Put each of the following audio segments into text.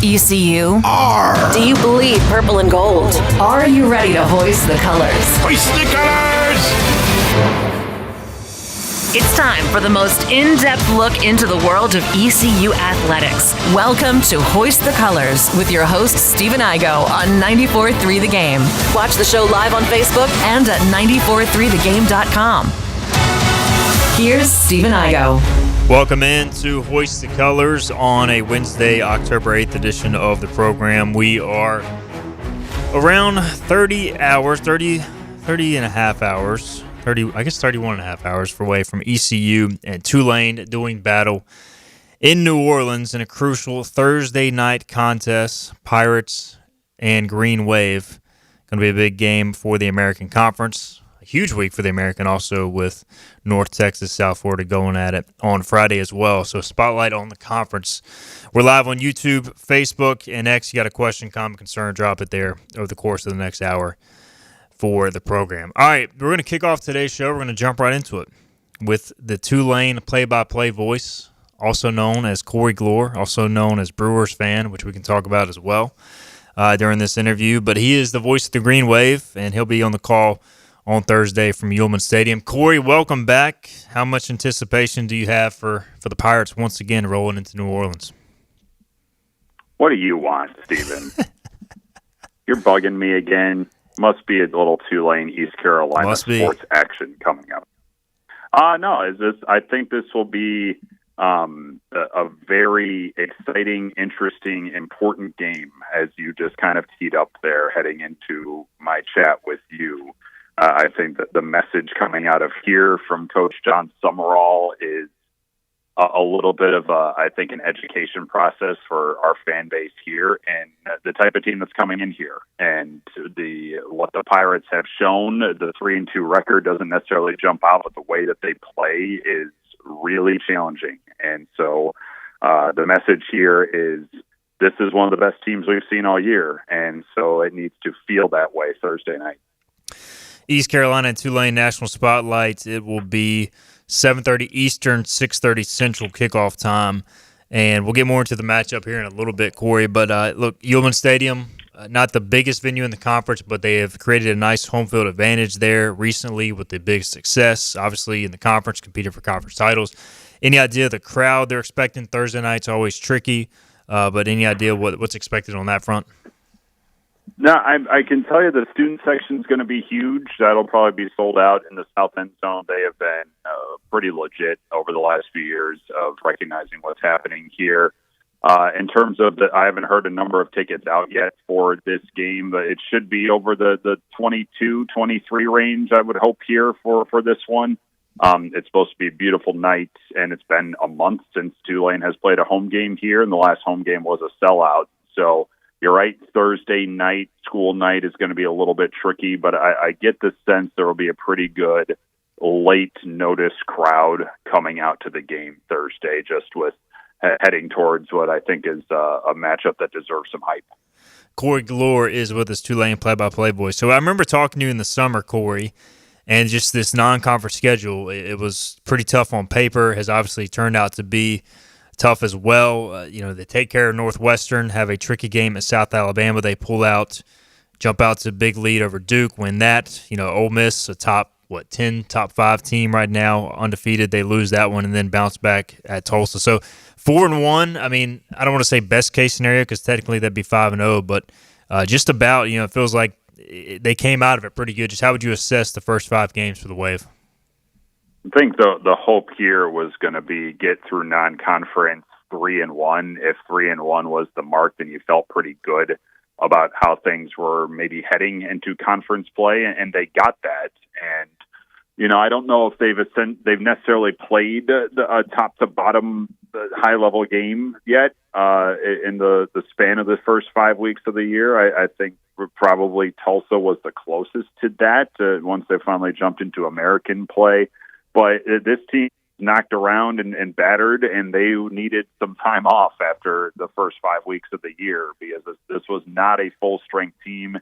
ECU? R. Do you bleed purple and gold? Are you ready to hoist the colors? Hoist the colors! It's time for the most in-depth look into the world of ECU athletics. Welcome to Hoist the Colors with your host, Stephen Igo on 94.3 The Game. Watch the show live on Facebook and at 943thegame.com. Here's Stephen Igo. Welcome in to Hoist the Colors on a Wednesday, October 8th edition of the program. We are around 30 and a half hours, 31 and a half hours away from ECU and Tulane doing battle in New Orleans in a crucial Thursday night contest. Pirates and Green Wave. Going to be a big game for the American Conference. A huge week for the American also with North Texas, South Florida going at it on Friday as well. So spotlight on the conference. We're live on YouTube, Facebook, and X. You got a question, comment, concern, drop it there over the course of the next hour for the program. All right, we're going to kick off today's show. We're going to jump right into it with the Tulane play-by-play voice, also known as Corey Gloor, also known as Brewers fan, which we can talk about as well during this interview. But he is the voice of the Green Wave, and he'll be on the call on Thursday from Yulman Stadium. Corey, welcome back. How much anticipation do you have for the Pirates once again rolling into New Orleans? What do you want, Steven? You're bugging me again. Must be a little Tulane, East Carolina sports action coming up. No, I think this will be a very exciting, interesting, important game, as you just kind of teed up there heading into my chat with you. I think that the message coming out of here from Coach John Summerall is a little bit of, I think, an education process for our fan base here and the type of team that's coming in here. And what the Pirates have shown, the 3-2 record doesn't necessarily jump out, but the way that they play is really challenging. And so the message here is this is one of the best teams we've seen all year, and so it needs to feel that way Thursday night. East Carolina and Tulane National Spotlight. It will be 7:30 Eastern, 6:30 Central kickoff time. And we'll get more into the matchup here in a little bit, Corey. But look, Yulman Stadium, not the biggest venue in the conference, but they have created a nice home field advantage there recently with the big success, obviously, in the conference, competing for conference titles. Any idea of the crowd they're expecting Thursday night's always tricky, but any idea what's expected on that front? No, I can tell you the student section is going to be huge. That'll probably be sold out in the South End Zone. They have been pretty legit over the last few years of recognizing what's happening here. In terms of I haven't heard a number of tickets out yet for this game, but it should be over the 22, 23 range, I would hope, here for this one. It's supposed to be a beautiful night, and it's been a month since Tulane has played a home game here, and the last home game was a sellout. So you're right, Thursday night, school night is going to be a little bit tricky, but I get the sense there will be a pretty good late notice crowd coming out to the game Thursday, just with heading towards what I think is a matchup that deserves some hype. Corey Gloor is with us, Tulane play-by-play boy. So I remember talking to you in the summer, Corey, and just this non-conference schedule, it was pretty tough on paper, has obviously turned out to be tough as well. They take care of Northwestern, have a tricky game at South Alabama. They pull out, jump out to a big lead over Duke, win that. Ole Miss, a top 5 team right now, undefeated. They lose that one and then bounce back at Tulsa. So 4-1, I mean, I don't want to say best case scenario because technically that'd be 5-0, but just about, it feels like they came out of it pretty good. Just how would you assess the first 5 games for the Wave? I think the hope here was going to be get through non-conference 3-1. If 3-1 was the mark, then you felt pretty good about how things were maybe heading into conference play, and they got that. And I don't know if they've necessarily played a top to bottom high level game yet in the span of the first 5 weeks of the year. I think probably Tulsa was the closest to that once they finally jumped into American play. But this team knocked around and battered, and they needed some time off after the first 5 weeks of the year because this was not a full-strength team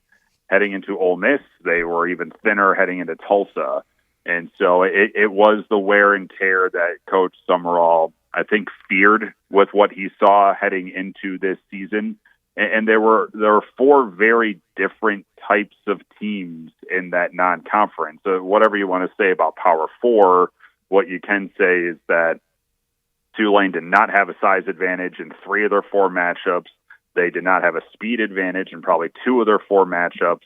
heading into Ole Miss. They were even thinner heading into Tulsa. And so it was the wear and tear that Coach Summerall, I think, feared with what he saw heading into this season. And there were 4 very different types of teams in that non-conference. So whatever you want to say about Power 4, what you can say is that Tulane did not have a size advantage in 3 of their 4 matchups. They did not have a speed advantage in probably 2 of their 4 matchups.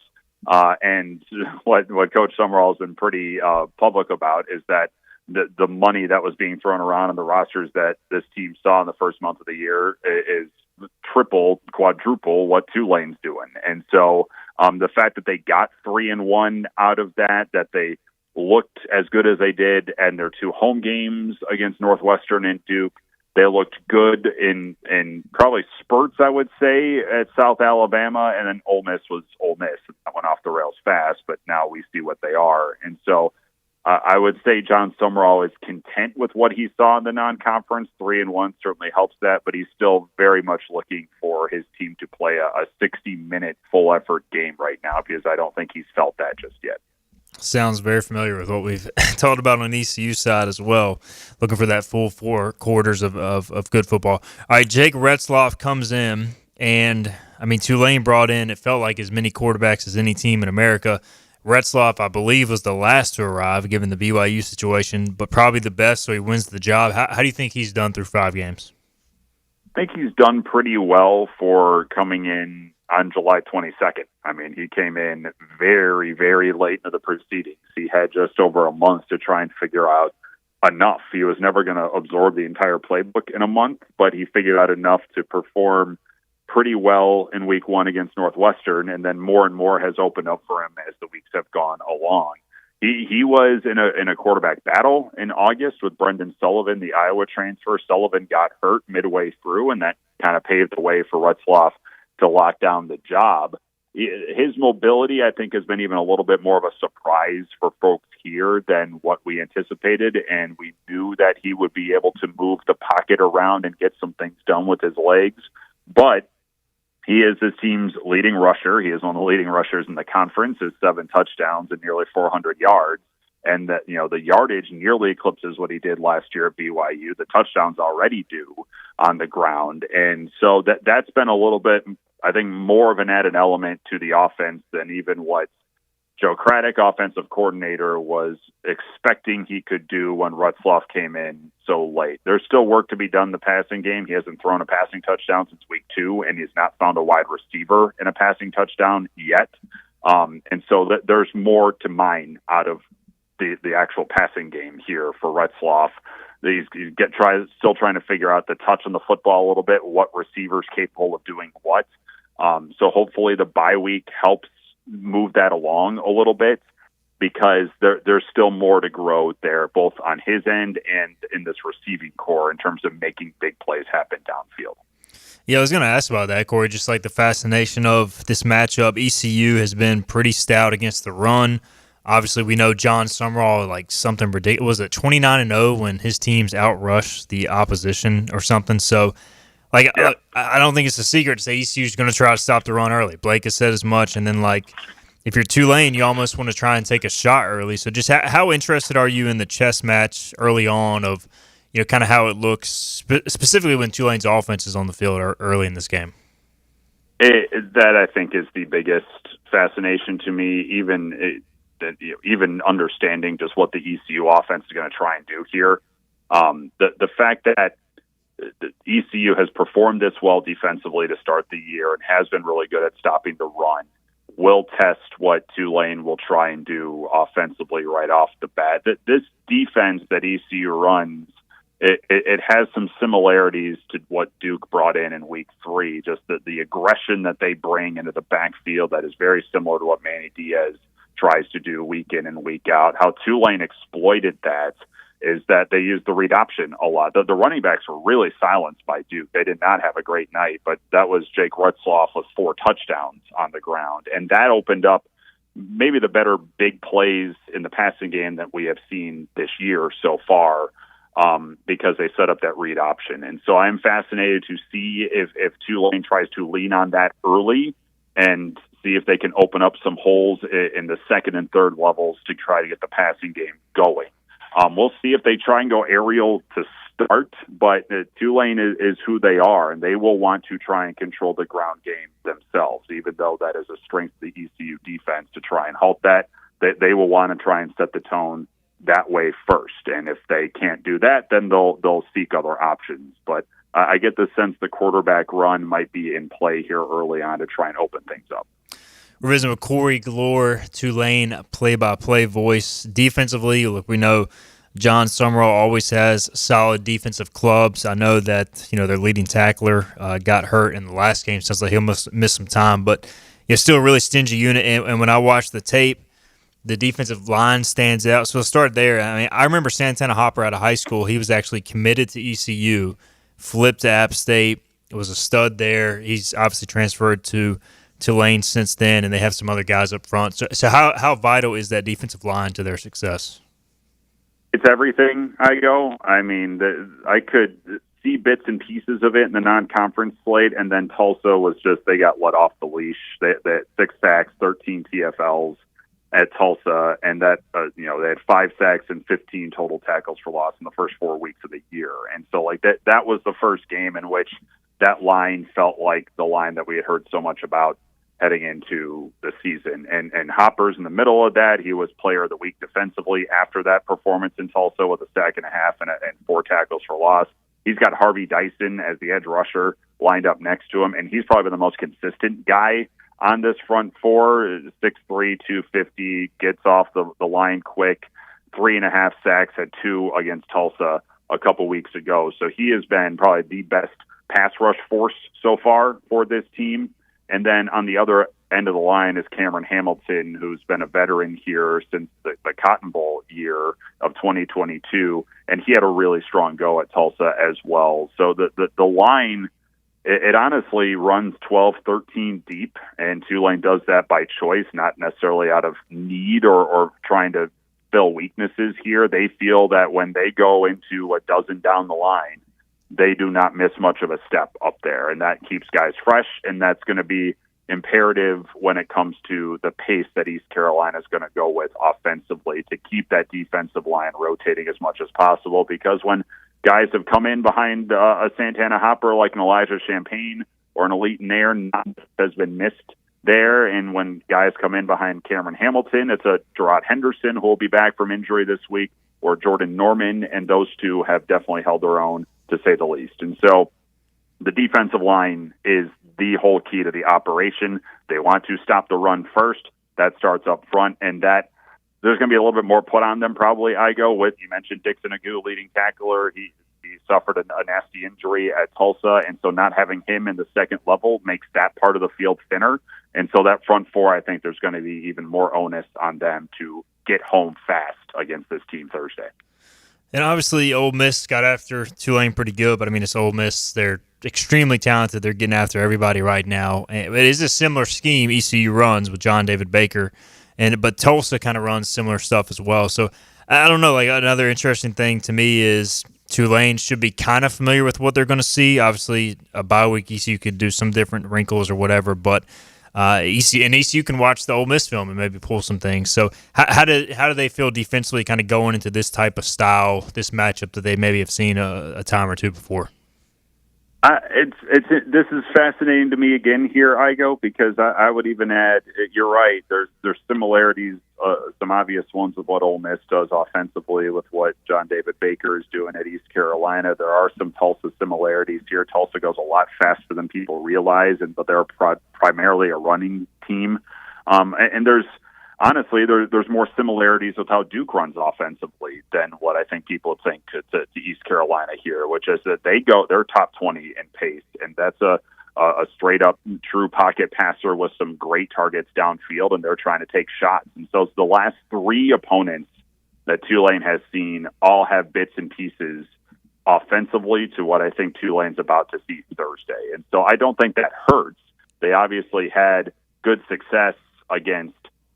And what Coach Summerall has been pretty public about is that the money that was being thrown around in the rosters that this team saw in the first month of the year is triple, quadruple what Tulane's doing. And so the fact that they got 3-1 out of that they looked as good as they did, and their 2 home games against Northwestern and Duke, they looked good in probably spurts, I would say, at South Alabama, and then Ole Miss was Ole Miss. That went off the rails fast, but now we see what they are. And so I would say John Summerall is content with what he saw in the non-conference. 3-1 certainly helps that, but he's still very much looking for his team to play a 60-minute full-effort game right now, because I don't think he's felt that just yet. Sounds very familiar with what we've talked about on the ECU side as well, looking for that full 4 quarters of good football. All right, Jake Retzloff comes in, and, I mean, Tulane brought in, it felt like, as many quarterbacks as any team in America. Retzloff, I believe, was the last to arrive, given the BYU situation, but probably the best, so he wins the job. How do you think he's done through 5 games? I think he's done pretty well for coming in on July 22nd. I mean, he came in very, very late into the proceedings. He had just over a month to try and figure out enough. He was never going to absorb the entire playbook in a month, but he figured out enough to perform pretty well in week 1 against Northwestern, and then more and more has opened up for him as the weeks have gone along. He was in a quarterback battle in August with Brendan Sullivan, the Iowa transfer. Sullivan got hurt midway through, and that kind of paved the way for Retzloff to lock down the job. His mobility, I think, has been even a little bit more of a surprise for folks here than what we anticipated, and we knew that he would be able to move the pocket around and get some things done with his legs. But he is his team's leading rusher. He is one of the leading rushers in the conference, his 7 touchdowns and nearly 400 yards. And that, the yardage nearly eclipses what he did last year at BYU. The touchdowns already do on the ground. And so that's been a little bit, I think, more of an added element to the offense than even what Joe Craddock, offensive coordinator, was expecting he could do when Retzloff came in so late. There's still work to be done in the passing game. He hasn't thrown a passing touchdown since week 2, and he's not found a wide receiver in a passing touchdown yet. And so there's more to mine out of the actual passing game here for Retzloff. He's still trying to figure out the touch on the football a little bit, what receivers capable of doing what. So hopefully the bye week helps move that along a little bit, because there's still more to grow there, both on his end and in this receiving core in terms of making big plays happen downfield. Yeah, I was going to ask about that, Corey, just like the fascination of this matchup. ECU has been pretty stout against the run. Obviously, we know John Summerall, like something ridiculous. Was it 29-0 when his teams outrushed the opposition or something? So, yeah. I don't think it's a secret to say ECU is going to try to stop the run early. Blake has said as much. And then, if you're Tulane, you almost want to try and take a shot early. So just how interested are you in the chess match early on of, kind of how it looks, specifically when Tulane's offense is on the field early in this game? That, I think, is the biggest fascination to me, even understanding just what the ECU offense is going to try and do here. The fact that the ECU has performed this well defensively to start the year and has been really good at stopping the run will test what Tulane will try and do offensively right off the bat. This defense that ECU runs, it has some similarities to what Duke brought in week 3, just the aggression that they bring into the backfield that is very similar to what Manny Diaz tries to do week in and week out. How Tulane exploited that is that they used the read option a lot. The running backs were really silenced by Duke. They did not have a great night, but that was Jake Retzloff with 4 touchdowns on the ground. And that opened up maybe the better big plays in the passing game that we have seen this year so far, because they set up that read option. And so I'm fascinated to see if Tulane tries to lean on that early and see if they can open up some holes in the second and third levels to try to get the passing game going. We'll see if they try and go aerial to start, but Tulane is who they are, and they will want to try and control the ground game themselves, even though that is a strength of the ECU defense to try and halt that. They will want to try and set the tone that way first, and if they can't do that, then they'll seek other options. But I get the sense the quarterback run might be in play here early on to try and open things up. We're visiting with Corey Gloor, Tulane play-by-play voice. Defensively, look, we know John Monroe always has solid defensive clubs. I know that their leading tackler got hurt in the last game. Sounds like he'll miss some time, but it's still a really stingy unit. And when I watch the tape, the defensive line stands out. So we'll start there. I mean, I remember Santana Hopper out of high school. He was actually committed to ECU, flipped to App State. It was a stud there. He's obviously transferred to Tulane since then, and they have some other guys up front. So how vital is that defensive line to their success? It's everything, I mean, I could see bits and pieces of it in the non-conference slate, and then Tulsa was just, they got let off the leash. They had 6 sacks, 13 TFLs at Tulsa, and that, they had 5 sacks and 15 total tackles for loss in the first 4 weeks of the year. And so, that was the first game in which that line felt like the line that we had heard so much about heading into the season. And Hopper's in the middle of that. He was player of the week defensively after that performance in Tulsa with a sack and a half and 4 tackles for loss. He's got Harvey Dyson as the edge rusher lined up next to him, and he's probably the most consistent guy on this front four. 6'3", 250, gets off the line quick, 3.5 sacks, had 2 against Tulsa a couple weeks ago. So he has been probably the best pass rush force so far for this team. And then on the other end of the line is Cameron Hamilton, who's been a veteran here since the Cotton Bowl year of 2022, and he had a really strong go at Tulsa as well. So the line, it honestly runs 12, 13 deep, and Tulane does that by choice, not necessarily out of need or trying to fill weaknesses here. They feel that when they go into a dozen down the line, they do not miss much of a step up there, and that keeps guys fresh, and that's going to be imperative when it comes to the pace that East Carolina is going to go with offensively to keep that defensive line rotating as much as possible, because when guys have come in behind a Santana Hopper like an Elijah Champagne or an Elite Nair, none has been missed there, and when guys come in behind Cameron Hamilton, it's a Gerard Henderson who will be back from injury this week, or Jordan Norman, and those two have definitely held their own, to say the least. And so the defensive line is the whole key to the operation. They want to stop the run first. That starts up front, and that there's going to be a little bit more put on them probably. You mentioned Dixon Agu, leading tackler. He suffered a nasty injury at Tulsa, and so not having him in the second level makes that part of the field thinner. And so that front four, I think there's going to be even more onus on them to get home fast against this team Thursday. And obviously, Ole Miss got after Tulane pretty good, but I mean, it's Ole Miss. They're extremely talented. They're getting after everybody right now. And it is a similar scheme ECU runs with John David Baker, but Tulsa kind of runs similar stuff as well. So I don't know. Another interesting thing to me is Tulane should be kind of familiar with what they're going to see. Obviously, a bye week ECU could do some different wrinkles or whatever, but ECU can watch the Ole Miss film and maybe pull some things. So how do they feel defensively kind of going into this type of style, this matchup that they maybe have seen a time or two before? This is fascinating to me again here, Igo, because I would even add, you're right, there's similarities, some obvious ones with what Ole Miss does offensively with what John David Baker is doing at East Carolina. There are some Tulsa similarities here. Tulsa goes a lot faster than people realize, but they're primarily a running team. And there's more similarities with how Duke runs offensively than what I think people think to East Carolina here, which is that they're top 20 in pace, and that's a straight up true pocket passer with some great targets downfield, and they're trying to take shots. And so the last 3 opponents that Tulane has seen all have bits and pieces offensively to what I think Tulane's about to see Thursday. And so I don't think that hurts. They obviously had good success against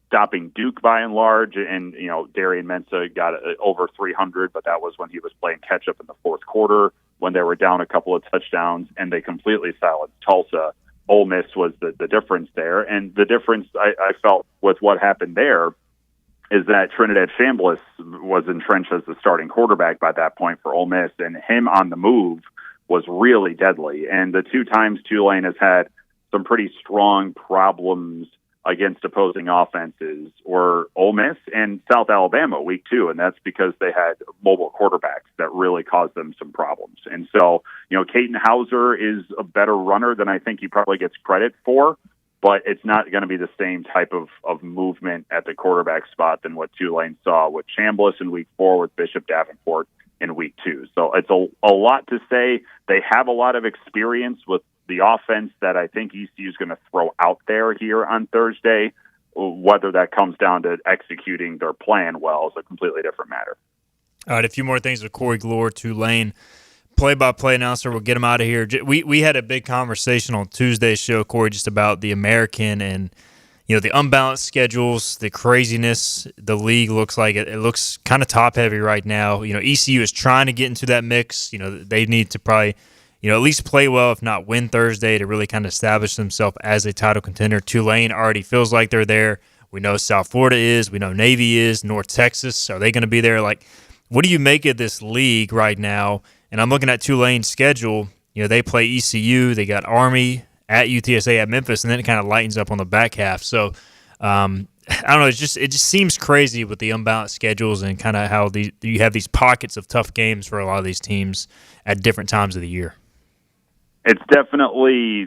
stopping Duke by and large, and Darian Mensah got over 300, but that was when he was playing catch up in the fourth quarter when they were down a couple of touchdowns, and they completely silenced Tulsa. Ole Miss was the difference there, and the difference I felt with what happened there is that Trinidad Chambliss was entrenched as the starting quarterback by that point for Ole Miss, and him on the move was really deadly. And the two times Tulane has had some pretty strong problems against opposing offenses were Ole Miss and South Alabama week 2, and that's because they had mobile quarterbacks that really caused them some problems. And so, Caden Hauser is a better runner than I think he probably gets credit for, but it's not going to be the same type of movement at the quarterback spot than what Tulane saw with Chambliss in week 4, with Bishop Davenport in week 2. So it's a lot to say. They have a lot of experience with the offense that I think ECU is going to throw out there here on Thursday. Whether that comes down to executing their plan well is a completely different matter. All right, a few more things with Corey Gloor, Tulane play-by-play announcer. We'll get him out of here. We had a big conversation on Tuesday's show, Corey, just about the American and the unbalanced schedules, the craziness. The league looks like it looks kind of top-heavy right now. ECU is trying to get into that mix. They need to probably at least play well, if not win Thursday, to really kind of establish themselves as a title contender. Tulane already feels like they're there. We know South Florida is. We know Navy is. North Texas, are they going to be there? What do you make of this league right now? And I'm looking at Tulane's schedule. They play ECU. They got Army at UTSA at Memphis, and then it kind of lightens up on the back half. So I don't know. It just seems crazy with the unbalanced schedules and kind of how you have these pockets of tough games for a lot of these teams at different times of the year. It's definitely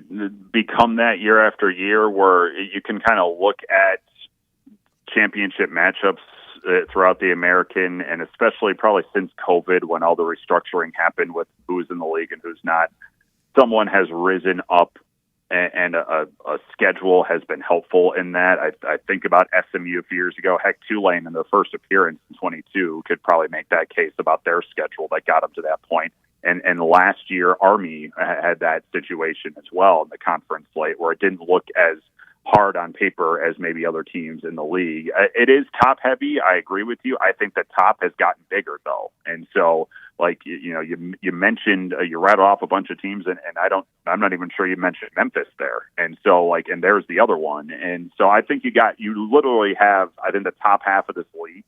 become that year after year where you can kind of look at championship matchups throughout the American, and especially probably since COVID, when all the restructuring happened with who's in the league and who's not. Someone has risen up, and a schedule has been helpful in that. I think about SMU a few years ago. Heck, Tulane in their first appearance in 22 could probably make that case about their schedule that got them to that point. And last year, Army had that situation as well in the conference slate, where it didn't look as hard on paper as maybe other teams in the league. It is top heavy. I agree with you. I think the top has gotten bigger though. And so you mentioned, you rattled off a bunch of teams, and I'm not even sure you mentioned Memphis there. And so and there's the other one. And so I think you literally have, I think the top half of this league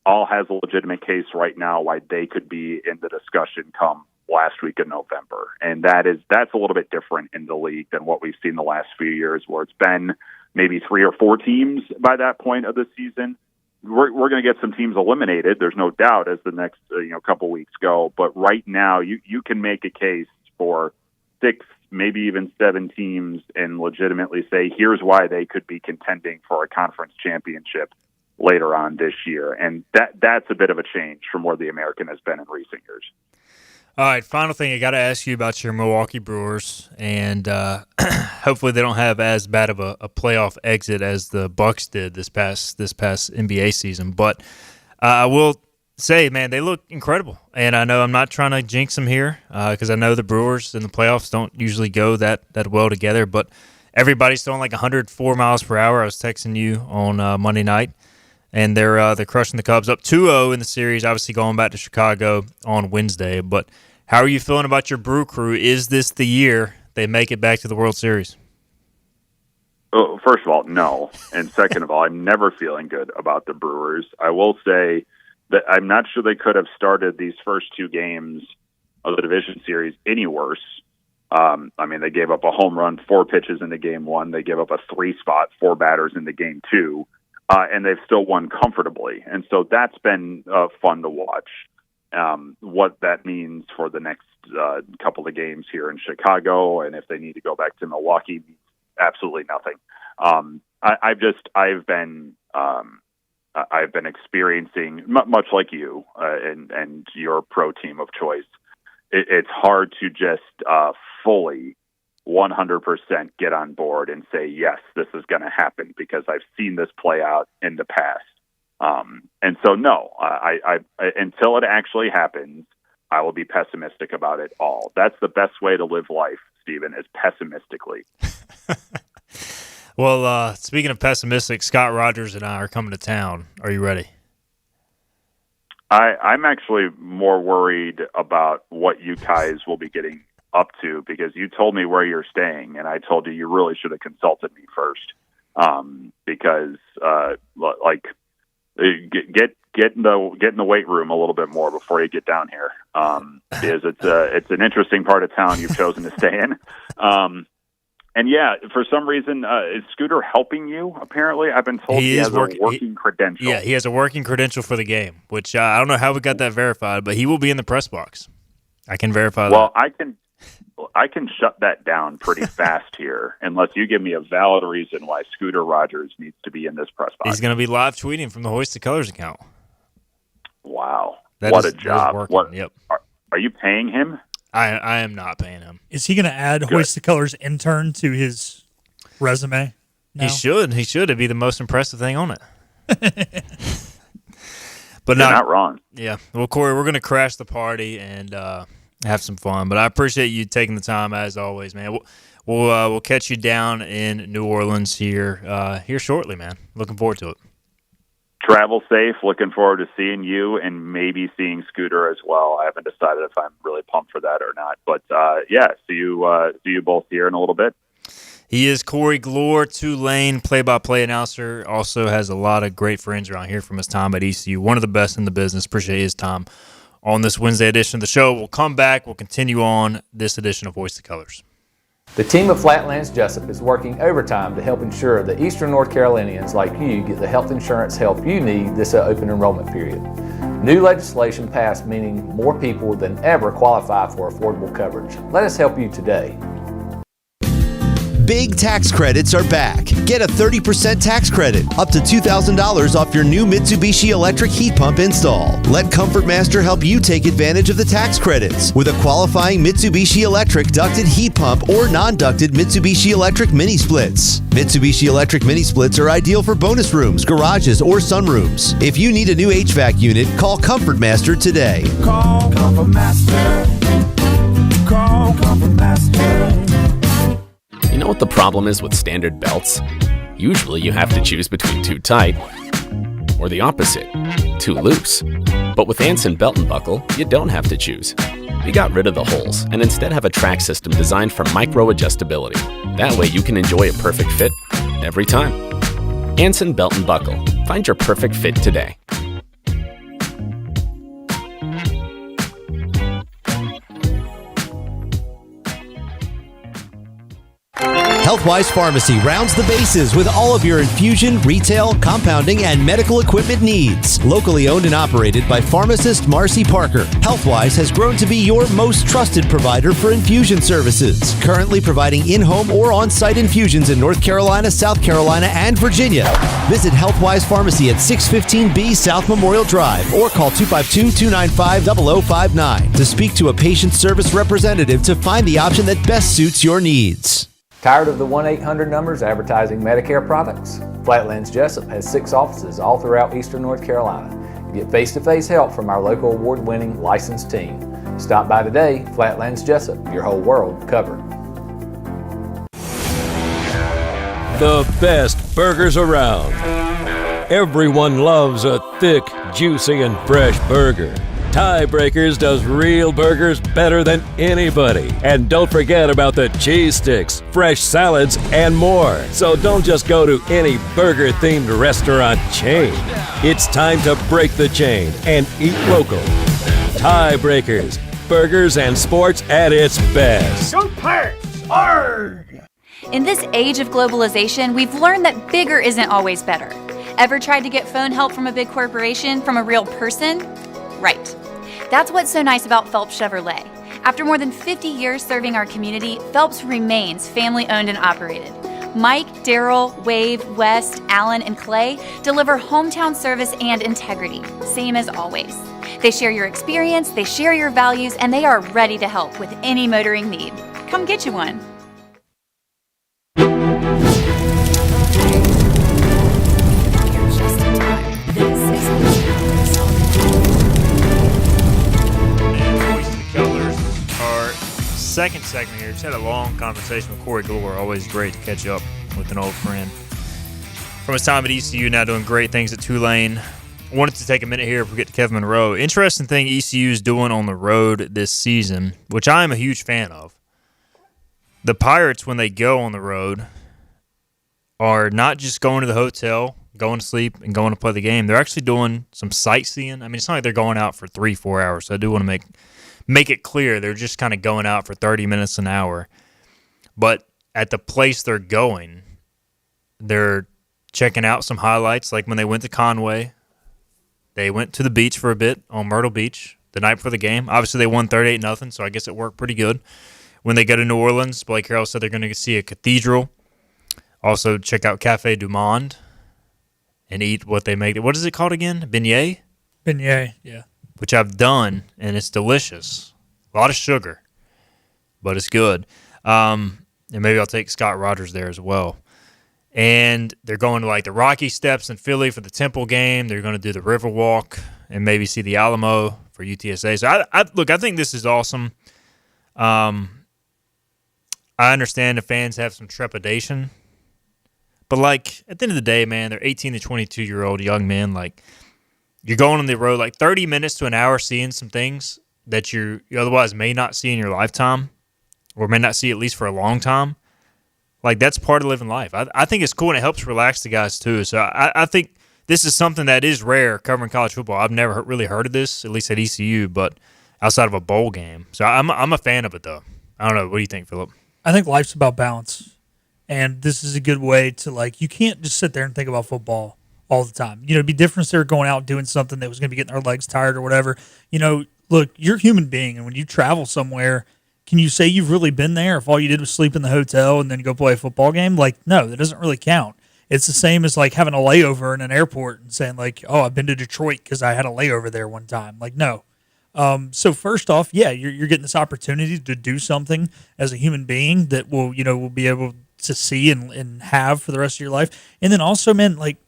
all has a legitimate case right now why they could be in the discussion come last week in November. And that's a little bit different in the league than what we've seen the last few years, where it's been maybe 3 or 4 teams by that point of the season. We're going to get some teams eliminated, there's no doubt, as the next couple weeks go. But right now, you can make a case for 6, maybe even 7 teams and legitimately say, here's why they could be contending for a conference championship later on this year. And that's a bit of a change from where the American has been in recent years. All right, final thing, I got to ask you about your Milwaukee Brewers, and hopefully they don't have as bad of a playoff exit as the Bucks did this past NBA season. But I will say, man, they look incredible. And I know I'm not trying to jinx them here because I know the Brewers in the playoffs don't usually go that well together. But everybody's throwing 104 miles per hour. I was texting you on Monday night. And they're crushing the Cubs, up 2-0 in the series, obviously going back to Chicago on Wednesday. But how are you feeling about your Brew Crew? Is this the year they make it back to the World Series? Well, first of all, no. And second of all, I'm never feeling good about the Brewers. I will say that I'm not sure they could have started these first 2 games of the division series any worse. They gave up a home run, 4 pitches into game 1. They gave up a 3-spot, 4 batters into game 2. And they've still won comfortably. And so that's been fun to watch. What that means for the next couple of games here in Chicago, and if they need to go back to Milwaukee, absolutely nothing. I've been experiencing, much like you and your pro team of choice, it's hard to just fully 100% get on board and say, yes, this is going to happen, because I've seen this play out in the past. And so, no, I until it actually happens, I will be pessimistic about it all. That's the best way to live life, Stephen, is pessimistically. Well, speaking of pessimistic, Scott Rogers and I are coming to town. Are you ready? I'm actually more worried about what you guys will be getting up to, because you told me where you're staying, and I told you really should have consulted me first, because Get in the weight room a little bit more before you get down here, because it's an interesting part of town you've chosen to stay in. And yeah, for some reason, is Scooter helping you? Apparently, I've been told he has a working credential. Yeah, he has a working credential for the game, which I don't know how we got that verified, but he will be in the press box. I can verify that. Well, I can shut that down pretty fast here, unless you give me a valid reason why Scooter Rogers needs to be in this press box. He's going to be live tweeting from the Hoist the Colors account. Wow, what a job! Yep. Are you paying him? I am not paying him. Is he going to add Hoist the Colors intern to his resume now? He should. It'd be the most impressive thing on it. But You're not wrong. Yeah. Well, Corey, we're going to crash the party and have some fun. But I appreciate you taking the time, as always, man. We'll catch you down in New Orleans here shortly, man. Looking forward to it. Travel safe. Looking forward to seeing you and maybe seeing Scooter as well. I haven't decided if I'm really pumped for that or not. But yeah, see you both here in a little bit. He is Corey Gloor, Tulane play-by-play announcer. Also has a lot of great friends around here from his time at ECU. One of the best in the business. Appreciate his time on this Wednesday edition of the show. We'll come back. We'll continue on this edition of Voice the Colors. The team of Flatlands Jessup is working overtime to help ensure that Eastern North Carolinians like you get the health insurance help you need this open enrollment period. New legislation passed meaning more people than ever qualify for affordable coverage. Let us help you today. Big tax credits are back. Get a 30% tax credit, up to $2,000 off your new Mitsubishi electric heat pump install. Let Comfort Master help you take advantage of the tax credits with a qualifying Mitsubishi electric ducted heat pump or non-ducted Mitsubishi electric mini splits. Mitsubishi electric mini splits are ideal for bonus rooms, garages, or sunrooms. If you need a new HVAC unit, call Comfort Master today. Call Comfort Master. Call Comfort Master. You know what the problem is with standard belts? Usually you have to choose between too tight or the opposite, too loose. But with Anson Belt & Buckle, you don't have to choose. We got rid of the holes and instead have a track system designed for micro-adjustability. That way you can enjoy a perfect fit every time. Anson Belt & Buckle. Find your perfect fit today. Healthwise Pharmacy rounds the bases with all of your infusion, retail, compounding, and medical equipment needs. Locally owned and operated by pharmacist Marcy Parker, Healthwise has grown to be your most trusted provider for infusion services. Currently providing in-home or on-site infusions in North Carolina, South Carolina, and Virginia. Visit Healthwise Pharmacy at 615B South Memorial Drive or call 252-295-0059 to speak to a patient service representative to find the option that best suits your needs. Tired of the 1-800 numbers advertising Medicare products? Flatlands Jessup has 6 offices all throughout Eastern North Carolina. Get face-to-face help from our local award-winning licensed team. Stop by today. Flatlands Jessup, your whole world covered. The best burgers around. Everyone loves a thick, juicy, and fresh burger. Tiebreakers does real burgers better than anybody. And don't forget about the cheese sticks, fresh salads, and more. So don't just go to any burger-themed restaurant chain. It's time to break the chain and eat local. Tiebreakers, burgers and sports at its best. Go Pirates! Arg! In this age of globalization, we've learned that bigger isn't always better. Ever tried to get phone help from a big corporation from a real person? Right. That's what's so nice about Phelps Chevrolet. After more than 50 years serving our community, Phelps remains family-owned and operated. Mike, Daryl, Wave, West, Alan, and Clay deliver hometown service and integrity, same as always. They share your experience, they share your values, and they are ready to help with any motoring need. Come get you one. Second segment here. Just had a long conversation with Corey Gloor. Always great to catch up with an old friend. From his time at ECU, now doing great things at Tulane. Wanted to take a minute here if we get to Kevin Monroe. Interesting thing ECU is doing on the road this season, which I am a huge fan of. The Pirates, when they go on the road, are not just going to the hotel, going to sleep, and going to play the game. They're actually doing some sightseeing. I mean, it's not like they're going out for 3-4 hours. So I do want to make it clear they're just kind of going out for 30 minutes an hour. But at the place they're going, they're checking out some highlights. Like when they went to Conway, they went to the beach for a bit on Myrtle Beach the night before the game. Obviously, they won 38-0, so I guess it worked pretty good. When they go to New Orleans, Blake Harrell said they're going to see a cathedral. Also, check out Café du Monde and eat what they make. What is it called again? Beignet? Beignet, yeah. Which I've done, and it's delicious. A lot of sugar, but it's good. And maybe I'll take Scott Rogers there as well. And they're going to like the Rocky Steps in Philly for the Temple game. They're going to do the Riverwalk and maybe see the Alamo for UTSA. So, I think this is awesome. I understand the fans have some trepidation. But, like, at the end of the day, man, they're 18 to 22-year-old young men. Like, you're going on the road, like, 30 minutes to an hour seeing some things that you otherwise may not see in your lifetime or may not see at least for a long time. Like, that's part of living life. I think it's cool, and it helps relax the guys, too. So I think this is something that is rare covering college football. I've never really heard of this, at least at ECU, but outside of a bowl game. So I'm a fan of it, though. I don't know. What do you think, Phillip? I think life's about balance. And this is a good way to, like, you can't just sit there and think about football all the time. You know, it'd be different if they were going out doing something that was going to be getting their legs tired or whatever. You know, look, you're a human being, and when you travel somewhere, can you say you've really been there if all you did was sleep in the hotel and then go play a football game? Like, no, that doesn't really count. It's the same as, like, having a layover in an airport and saying, like, oh, I've been to Detroit because I had a layover there one time. Like, no. So first off, yeah, you're getting this opportunity to do something as a human being that will be able to see and have for the rest of your life. And then also, man, like,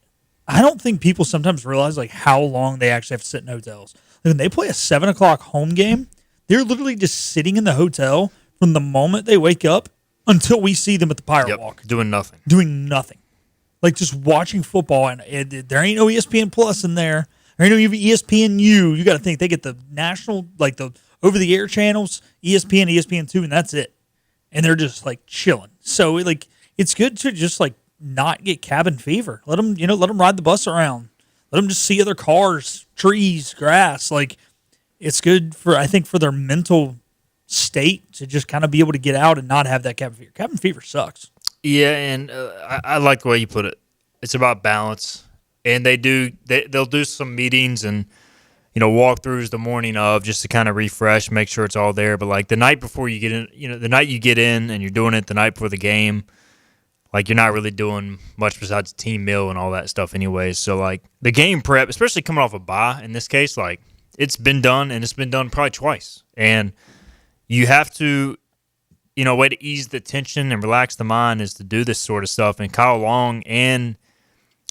I don't think people sometimes realize, like, how long they actually have to sit in hotels. Like, when they play a 7 o'clock home game, they're literally just sitting in the hotel from the moment they wake up until we see them at the Pirate Walk. Doing nothing. Doing nothing. Like, just watching football, and there ain't no ESPN Plus in there. There ain't no even ESPNU. You got to think they get the national, like the over-the-air channels, ESPN, ESPN2, and that's it. And they're just, like, chilling. So, like, it's good to just, like, not get cabin fever. Let them ride the bus around. Let them just see other cars, trees, grass. Like, it's good I think, for their mental state to just kind of be able to get out and not have that cabin fever. Cabin fever sucks. Yeah, and I like the way you put it. It's about balance. And they'll do some meetings and, walkthroughs the morning of just to kind of refresh, make sure it's all there. But, like, the night before you get in, the night you get in and you're doing it the night before the game, like, you're not really doing much besides team meal and all that stuff anyways. So, like, the game prep, especially coming off a bye in this case, like, it's been done, and it's been done probably twice. And you have to, a way to ease the tension and relax the mind is to do this sort of stuff. And Kyle Long and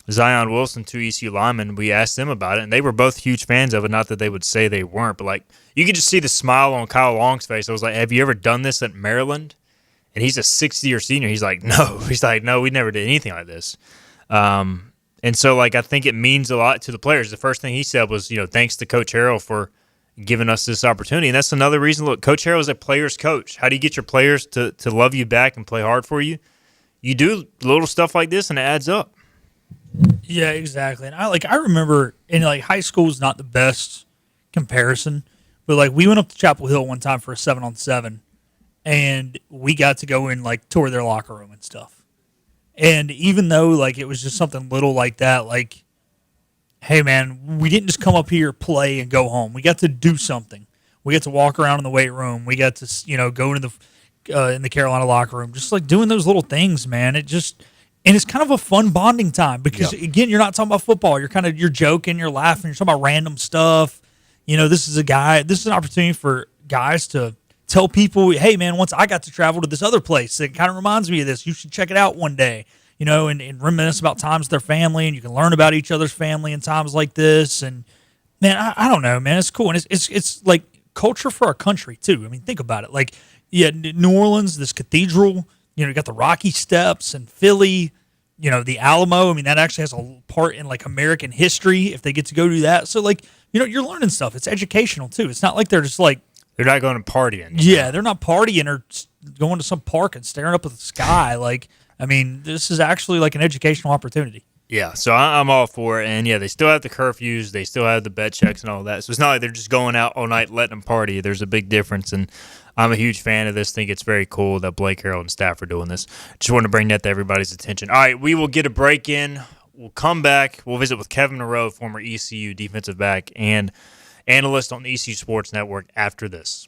Zion Wilson, two ECU linemen, we asked them about it, and they were both huge fans of it. Not that they would say they weren't, but, like, you could just see the smile on Kyle Long's face. I was like, have you ever done this at Maryland? And he's a 60-year senior. He's like, no. He's like, no, we never did anything like this. And so, like, I think it means a lot to the players. The first thing he said was, thanks to Coach Harrell for giving us this opportunity. And that's another reason. Look, Coach Harrell is a player's coach. How do you get your players to love you back and play hard for you? You do little stuff like this, and it adds up. Yeah, exactly. And I remember in, like, high school was not the best comparison, but, like, we went up to Chapel Hill one time for a 7-on-7, and we got to go and, like, tour their locker room and stuff. And even though, like, it was just something little like that, like, hey, man, we didn't just come up here, play, and go home. We got to do something. We got to walk around in the weight room. We got to, go into in the Carolina locker room, just, like, doing those little things, man. And it's kind of a fun bonding time because, again, you're not talking about football. You're joking, you're laughing, you're talking about random stuff. This is an opportunity for guys to tell people, hey, man, once I got to travel to this other place, it kind of reminds me of this. You should check it out one day, and reminisce about times with their family, and you can learn about each other's family in times like this. And, man, I don't know, man, it's cool. And it's like culture for our country, too. I mean, think about it. Like, yeah, New Orleans, this cathedral, you got the Rocky Steps and Philly, the Alamo. I mean, that actually has a part in, like, American history if they get to go do that. So, like, you're learning stuff. It's educational, too. It's not like they're just, like, they're not going to partying. Yeah, they're not partying or going to some park and staring up at the sky. Like, I mean, this is actually, like, an educational opportunity. Yeah, so I'm all for it. And, yeah, they still have the curfews. They still have the bet checks and all that. So it's not like they're just going out all night letting them party. There's a big difference, and I'm a huge fan of this. Think it's very cool that Blake Harrell and staff are doing this. Just want to bring that to everybody's attention. All right, we will get a break in. We'll come back. We'll visit with Kevin Monroe, former ECU defensive back and analyst on the ECU Sports Network after this.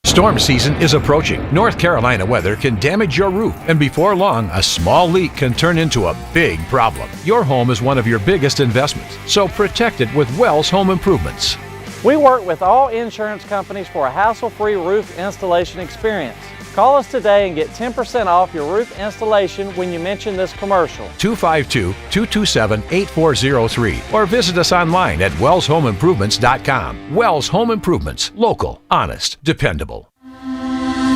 Storm season is approaching. North Carolina weather can damage your roof, and before long, a small leak can turn into a big problem. Your home is one of your biggest investments, so protect it with Wells Home Improvements. We work with all insurance companies for a hassle-free roof installation experience. Call us today and get 10% off your roof installation when you mention this commercial. 252-227-8403 or visit us online at wellshomeimprovements.com. Wells Home Improvements. Local, honest, dependable.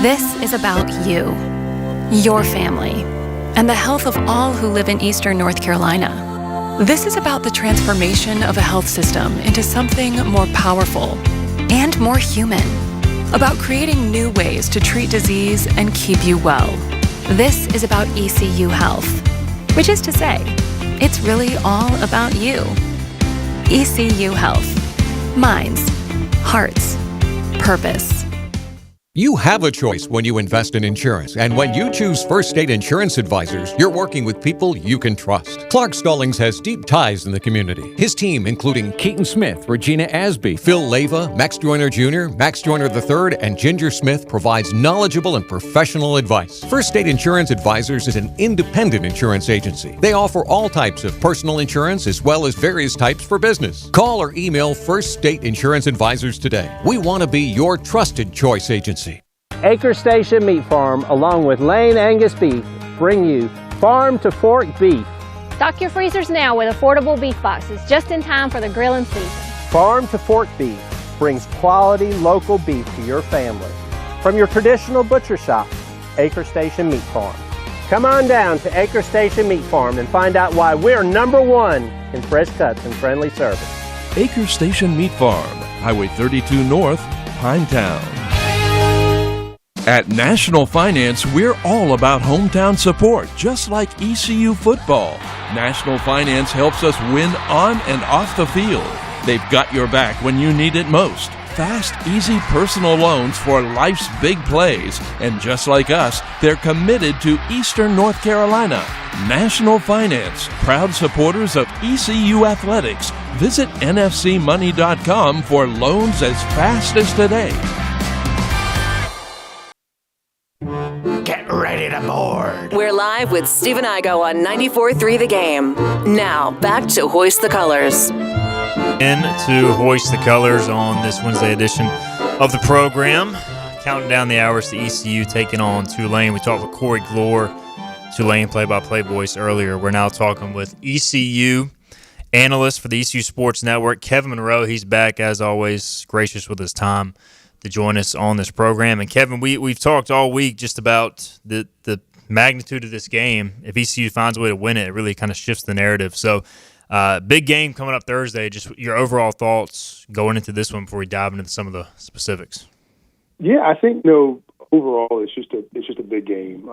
This is about you, your family, and the health of all who live in Eastern North Carolina. This is about the transformation of a health system into something more powerful and more human. About creating new ways to treat disease and keep you well. This is about ECU Health, which is to say, it's really all about you. ECU Health. Minds, hearts, purpose. You have a choice when you invest in insurance, and when you choose First State Insurance Advisors, you're working with people you can trust. Clark Stallings has deep ties in the community. His team, including Keaton Smith, Regina Asby, Phil Leyva, Max Joyner Jr., Max Joyner III, and Ginger Smith, provides knowledgeable and professional advice. First State Insurance Advisors is an independent insurance agency. They offer all types of personal insurance as well as various types for business. Call or email First State Insurance Advisors today. We want to be your trusted choice agency. Acre Station Meat Farm, along with Lane Angus Beef, bring you farm to fork beef. Stock your freezers now with affordable beef boxes, just in time for the grilling season. Farm to fork beef brings quality local beef to your family. From your traditional butcher shop, Acre Station Meat Farm. Come on down to Acre Station Meat Farm and find out why we're #1 in fresh cuts and friendly service. Acre Station Meat Farm, Highway 32 North, Pinetown. At National Finance, we're all about hometown support, just like ECU football. National Finance helps us win on and off the field. They've got your back when you need it most. Fast, easy personal loans for life's big plays. And just like us, they're committed to Eastern North Carolina. National Finance, proud supporters of ECU athletics. Visit nfcmoney.com for loans as fast as today. Get ready to board. We're live with Stephen Igo on 94.3 The Game. Now, back to Hoist the Colors. And to Hoist the Colors on this Wednesday edition of the program. Counting down the hours to ECU taking on Tulane. We talked with Corey Gloor, Tulane play-by-play voice earlier. We're now talking with ECU analyst for the ECU Sports Network, Kevin Monroe. He's back, as always, gracious with his time to join us on this program. And Kevin, we've talked all week just about the magnitude of this game. If ECU finds a way to win it, it really kind of shifts the narrative. So big game coming up Thursday. Just your overall thoughts going into this one before we dive into some of the specifics. Yeah, I think overall it's just a big game.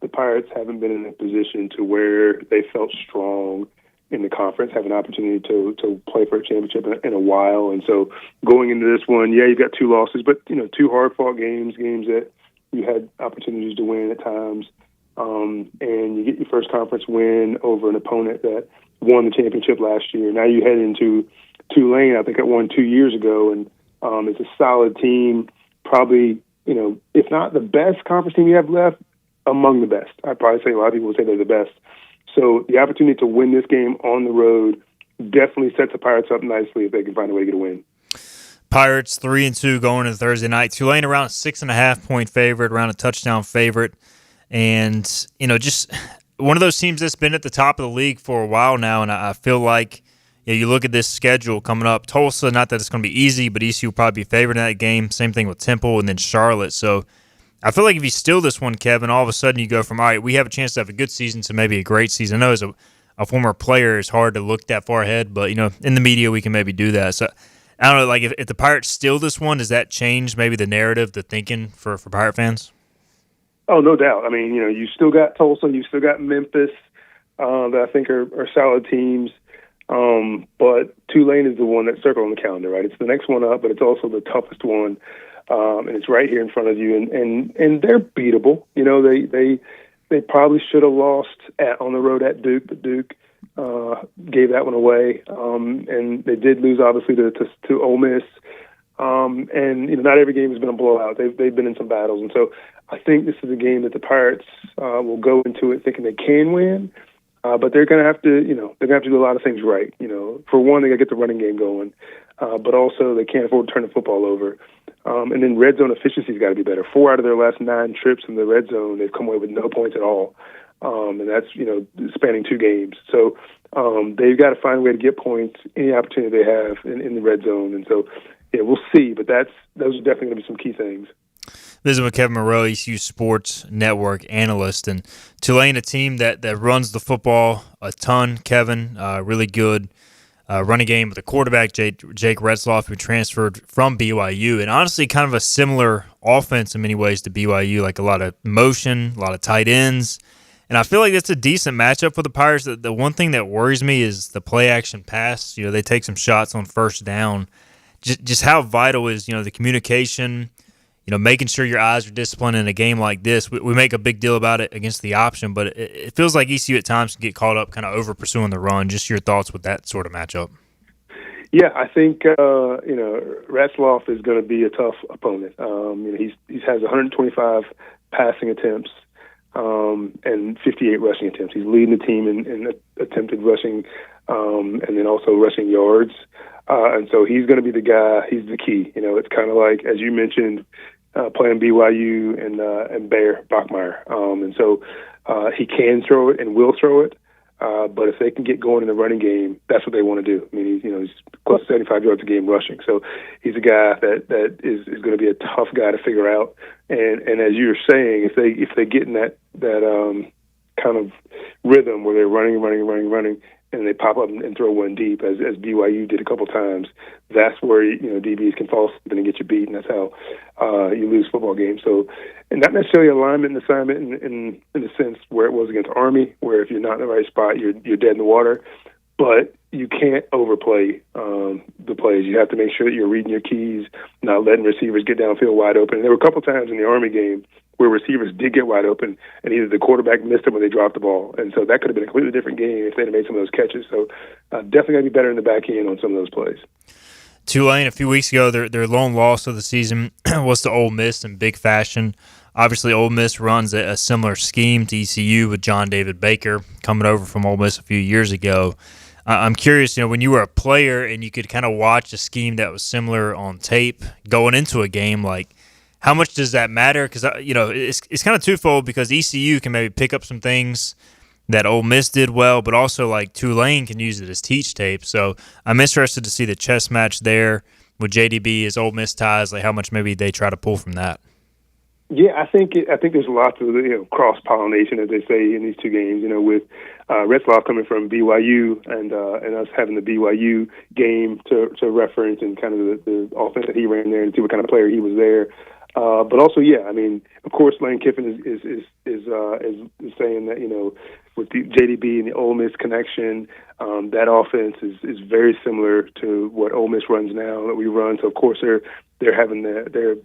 The Pirates haven't been in a position to where they felt strong in the conference, have an opportunity to play for a championship in a while. And so going into this one, yeah, you've got 2 losses, but, two hard-fought games that you had opportunities to win at times. And you get your first conference win over an opponent that won the championship last year. Now you head into Tulane, I think it won 2 years ago, and it's a solid team, probably, if not the best conference team you have left, among the best. I'd probably say a lot of people would say they're the best. So the opportunity to win this game on the road definitely sets the Pirates up nicely if they can find a way to get a win. Pirates 3-2 going into Thursday night. Tulane around a 6.5-point favorite, around a touchdown favorite. And, one of those teams that's been at the top of the league for a while now, and I feel like you look at this schedule coming up. Tulsa, not that it's going to be easy, but ECU will probably be favored in that game. Same thing with Temple and then Charlotte. So I feel like if you steal this one, Kevin, all of a sudden you go from, all right, we have a chance to have a good season to maybe a great season. I know as a former player, it's hard to look that far ahead, but, in the media we can maybe do that. So I don't know, like if the Pirates steal this one, does that change maybe the narrative, the thinking for Pirate fans? Oh, no doubt. I mean, you still got Tulsa, you still got Memphis that I think are solid teams. But Tulane is the one that's circled on the calendar, right? It's the next one up, but it's also the toughest one. And it's right here in front of you, and they're beatable. They probably should have lost on the road at Duke, but Duke gave that one away. And they did lose, obviously, to Ole Miss. And not every game has been a blowout. They've been in some battles, and so I think this is a game that the Pirates will go into it thinking they can win. But they're going to have to, do a lot of things right. For one, they got to get the running game going, but also they can't afford to turn the football over. And then red zone efficiency's got to be better. 4 out of their last 9 trips in the red zone, they've come away with no points at all. And that's, spanning 2 games. So they've got to find a way to get points any opportunity they have in the red zone. And so, we'll see. But those are definitely going to be some key things. Visiting with Kevin Monroe, ECU Sports Network analyst. And Tulane, a team that runs the football a ton, Kevin, really good running game with a quarterback, Jake Retzloff, who transferred from BYU. And honestly, kind of a similar offense in many ways to BYU, like a lot of motion, a lot of tight ends. And I feel like it's a decent matchup for the Pirates. The one thing that worries me is the play-action pass. They take some shots on first down. Just how vital is, the communication, making sure your eyes are disciplined in a game like this. We make a big deal about it against the option, but it feels like ECU at times can get caught up kind of over pursuing the run. Just your thoughts with that sort of matchup. Yeah, I think, Retzloff is going to be a tough opponent. He has 125 passing attempts and 58 rushing attempts. He's leading the team in attempted rushing and then also rushing yards. And so he's going to be the guy. He's the key. It's kind of like, as you mentioned, playing BYU and Bear Bachmeier. And so he can throw it and will throw it. But if they can get going in the running game, that's what they want to do. I mean, he's close to 75 yards a game rushing. So he's a guy that is going to be a tough guy to figure out. And as you were saying, if they get in that kind of rhythm where they're running, and they pop up and throw one deep, as BYU did a couple times, that's where DBs can fall asleep and get you beat, and that's how you lose football games. So, and not necessarily alignment and assignment in the sense where it was against Army, where if you're not in the right spot, you're dead in the water. But you can't overplay the plays. You have to make sure that you're reading your keys, not letting receivers get downfield wide open. And there were a couple times in the Army game where receivers did get wide open, and either the quarterback missed them or they dropped the ball. And so that could have been a completely different game if they'd have made some of those catches. So definitely got to be better in the back end on some of those plays. Tulane, a few weeks ago, their lone loss of the season was to Ole Miss in big fashion. Obviously, Ole Miss runs a similar scheme to ECU with John David Baker coming over from Ole Miss a few years ago. I'm curious, when you were a player and you could kind of watch a scheme that was similar on tape going into a game, like, how much does that matter? Because, it's kind of twofold, because ECU can maybe pick up some things that Ole Miss did well, but also, like, Tulane can use it as teach tape. So I'm interested to see the chess match there with JDB as Ole Miss ties, like how much maybe they try to pull from that. Yeah, I think there's lots of cross-pollination, as they say, in these two games. With Retzloff coming from BYU and us having the BYU game to reference, and kind of the offense that he ran there, and see what kind of player he was there. But also, of course, Lane Kiffin is saying that with the JDB and the Ole Miss connection, that offense is very similar to what Ole Miss runs now that we run. So of course they're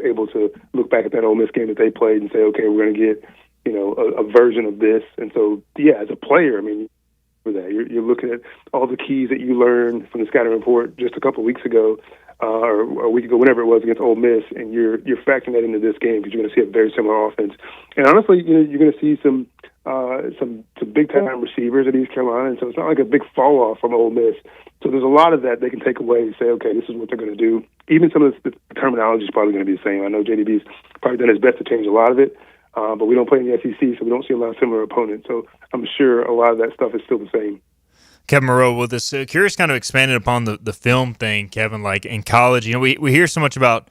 able to look back at that Ole Miss game that they played and say, okay, we're going to get a version of this. And so as a player, for that you're looking at all the keys that you learned from the scouting report just a couple of weeks ago. Or a week ago, whenever it was, against Ole Miss, and you're factoring that into this game because you're going to see a very similar offense. And honestly, you're going to see some big time receivers at East Carolina, and so it's not like a big fall off from Ole Miss. So there's a lot of that they can take away and say, okay, this is what they're going to do. Even some of the terminology is probably going to be the same. I know JDB's probably done his best to change a lot of it, but we don't play in the SEC, so we don't see a lot of similar opponents. So I'm sure a lot of that stuff is still the same. Kevin Monroe with us. Curious, kind of expanded upon the film thing, Kevin. Like in college, we hear so much about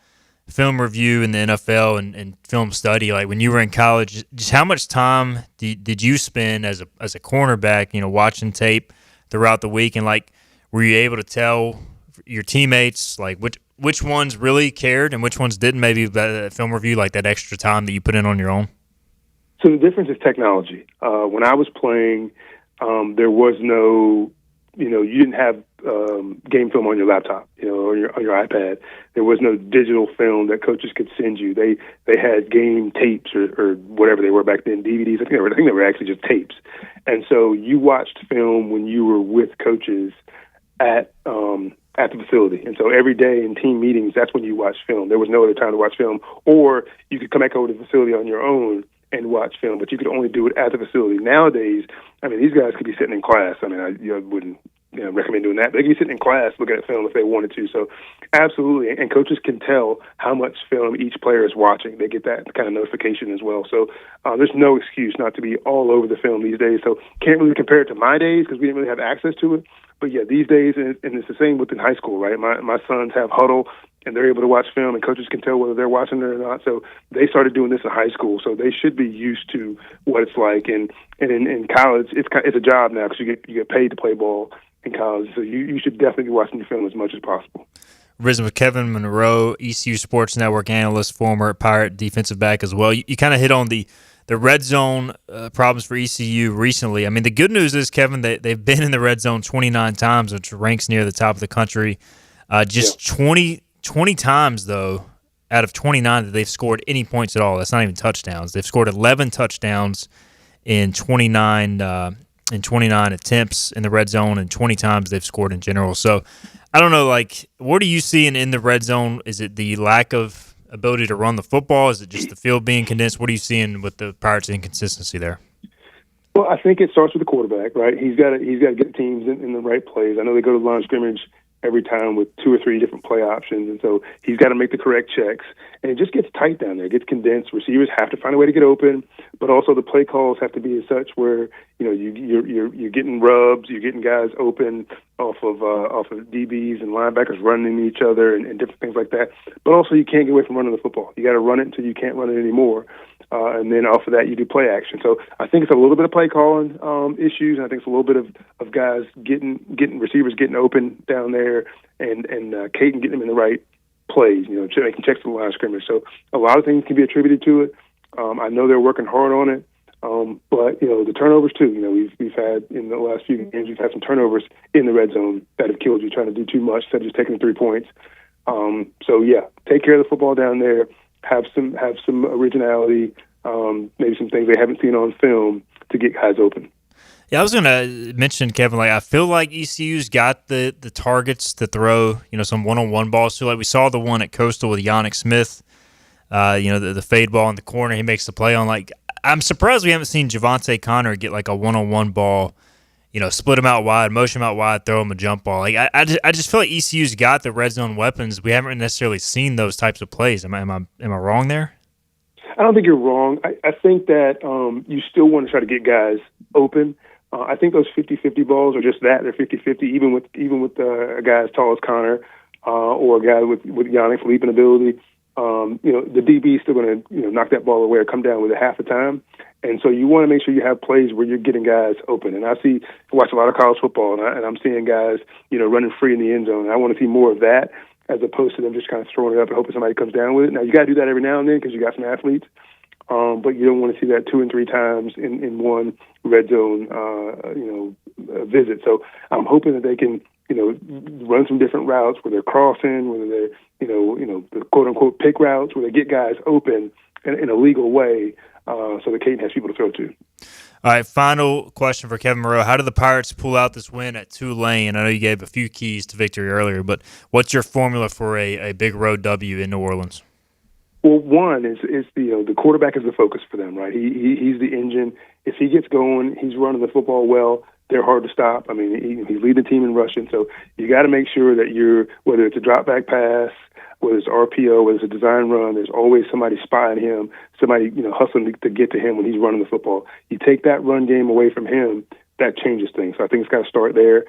film review in the NFL and film study. Like when you were in college, just how much time did you spend as a cornerback, watching tape throughout the week, and like were you able to tell your teammates like which ones really cared and which ones didn't? Maybe that film review, like that extra time that you put in on your own. So the difference is technology. When I was playing, there was no, you didn't have game film on your laptop, or on your iPad. There was no digital film that coaches could send you. They had game tapes or whatever they were back then, DVDs. I think they were actually just tapes. And so you watched film when you were with coaches at the facility. And so every day in team meetings, that's when you watched film. There was no other time to watch film. Or you could come back over to the facility on your own and watch film, but you could only do it at the facility. Nowadays, these guys could be sitting in class. I wouldn't recommend doing that, but they could be sitting in class looking at film if they wanted to. So absolutely, and coaches can tell how much film each player is watching. They get that kind of notification as well. So there's no excuse not to be all over the film these days. So can't really compare it to my days because we didn't really have access to it. But yeah, these days, and it's the same within high school, right? My sons have Huddle, and they're able to watch film, and coaches can tell whether they're watching it or not. So they started doing this in high school, so they should be used to what it's like. And in college, it's a job now because you get paid to play ball in college. So you should definitely be watching your film as much as possible. Risen with Kevin Monroe, ECU Sports Network analyst, former Pirate defensive back as well. You kind of hit on the red zone problems for ECU recently. The good news is, Kevin, they've been in the red zone 29 times, which ranks near the top of the country. 20 times, though, out of 29 that they've scored any points at all. That's not even touchdowns. They've scored 11 touchdowns in 29 attempts in the red zone, and 20 times they've scored in general. So I don't know, what are you seeing in the red zone? Is it the lack of ability to run the football? Is it just the field being condensed? What are you seeing with the Pirates' inconsistency there? Well, I think it starts with the quarterback, right? He's got to get teams in the right plays. I know they go to the line of scrimmage every time with 2 or 3 different play options, and so he's got to make the correct checks. And it just gets tight down there. It gets condensed. Receivers have to find a way to get open, but also the play calls have to be as such where you're getting rubs, you're getting guys open off of DBs and linebackers running into each other and different things like that. But also you can't get away from running the football. You got to run it until you can't run it anymore. And then off of that, you do play action. So I think it's a little bit of play calling issues, and I think it's a little bit of guys getting receivers getting open down there, and Caden getting them in the right plays, making checks to the line of scrimmage. So a lot of things can be attributed to it. I know they're working hard on it, but the turnovers too. We've had in the last few games, we've had some turnovers in the red zone that have killed you, trying to do too much instead of just taking the 3 points. So yeah, take care of the football down there. Have some originality, maybe some things they haven't seen on film to get guys open. Yeah, I was going to mention, Kevin, I feel like ECU's got the targets to throw, some one-on-one balls to. Like we saw the one at Coastal with Yannick Smith, the fade ball in the corner he makes the play on. I'm surprised we haven't seen Javante Connor get a one-on-one ball, split him out wide, motion him out wide, throw him a jump ball. I just feel like ECU's got the red zone weapons. We haven't necessarily seen those types of plays. Am I wrong there? I don't think you're wrong. I think that you still want to try to get guys open. I think those 50-50 balls are just that. They're 50-50, even with a guy as tall as Connor or a guy with Yannick's leaping ability. The DB is still going to knock that ball away or come down with it half the time. And so you want to make sure you have plays where you're getting guys open. And I watch a lot of college football, and I'm seeing guys running free in the end zone. And I want to see more of that as opposed to them just kind of throwing it up and hoping somebody comes down with it. Now, you got to do that every now and then because you got some athletes. But you don't want to see that 2 and 3 times in one red zone, visit. So I'm hoping that they can, run some different routes where they're crossing, whether they're, the quote unquote pick routes where they get guys open in a legal way, so that Caden has people to throw to. All right, final question for Kevin Monroe. How did the Pirates pull out this win at Tulane? I know you gave a few keys to victory earlier, but what's your formula for a big road W in New Orleans? Well, one is the quarterback is the focus for them, right? He's the engine. If he gets going, he's running the football well. They're hard to stop. He's leading the team in rushing. So you got to make sure that whether it's a drop back pass, whether it's RPO, whether it's a design run, there's always somebody spying him, somebody hustling to get to him when he's running the football. You take that run game away from him, that changes things. So I think it's got to start there.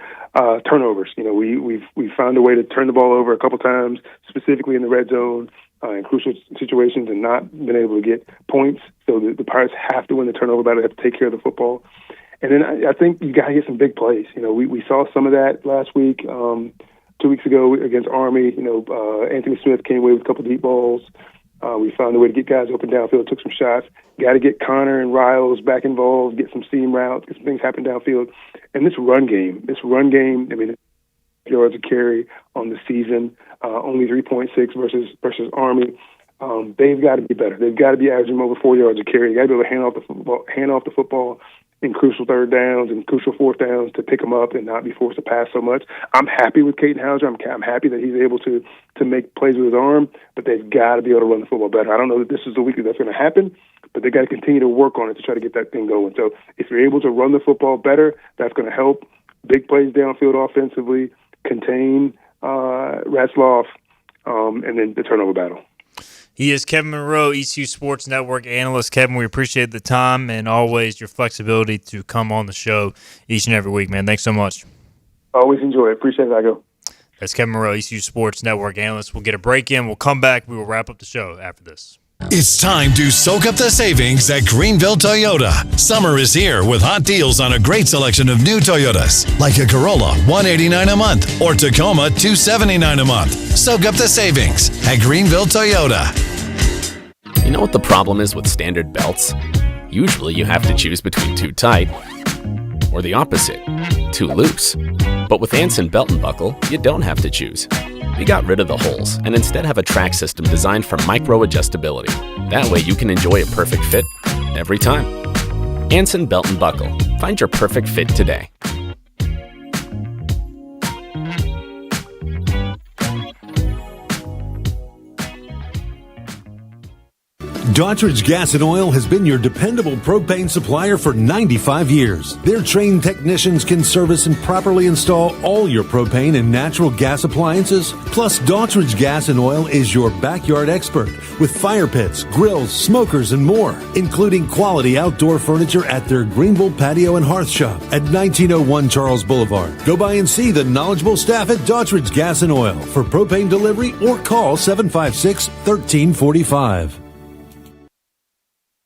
Turnovers. We've found a way to turn the ball over a couple times, specifically in the red zone, in crucial situations, and not been able to get points. So the Pirates have to win the turnover battle. They have to take care of the football. And then I think you got to get some big plays. We saw some of that last week. 2 weeks ago against Army, Anthony Smith came away with a couple deep balls. We found a way to get guys open downfield, took some shots. Got to get Connor and Riles back involved, get some seam routes, get some things happen downfield. And this run game, I mean, yards a carry on the season, only 3.6 versus Army. They've got to be better. They've got to be averaging over 4 yards a carry. You got to be able to hand off the football in crucial third downs and crucial fourth downs to pick them up and not be forced to pass so much. I'm happy with Caden Hauser. I'm happy that he's able to make plays with his arm, but they've got to be able to run the football better. I don't know that this is the week that's going to happen, but they've got to continue to work on it to try to get that thing going. So if you're able to run the football better, that's going to help. Big plays downfield offensively, contain Ratzlaff, and then the turnover battle. He is Kevin Monroe, ECU Sports Network analyst. Kevin, we appreciate the time and always your flexibility to come on the show each and every week, man. Thanks so much. Always enjoy it. Appreciate it, Igo. That's Kevin Monroe, ECU Sports Network analyst. We'll get a break in. We'll come back. We will wrap up the show after this. It's time to soak up the savings at Greenville Toyota. Summer is here with hot deals on a great selection of new Toyotas, like a Corolla, $189 a month, or Tacoma, $279 a month. Soak up the savings at Greenville Toyota. You know what the problem is with standard belts? Usually you have to choose between too tight or the opposite, too loose. But with Anson Belt & Buckle, you don't have to choose. We got rid of the holes and instead have a track system designed for micro-adjustability. That way you can enjoy a perfect fit every time. Anson Belt & Buckle. Find your perfect fit today. Daughtridge Gas and Oil has been your dependable propane supplier for 95 years. Their trained technicians can service and properly install all your propane and natural gas appliances. Plus, Daughtridge Gas and Oil is your backyard expert with fire pits, grills, smokers, and more, including quality outdoor furniture at their Greenville Patio and Hearth Shop at 1901 Charles Boulevard. Go by and see the knowledgeable staff at Daughtridge Gas and Oil for propane delivery or call 756-1345.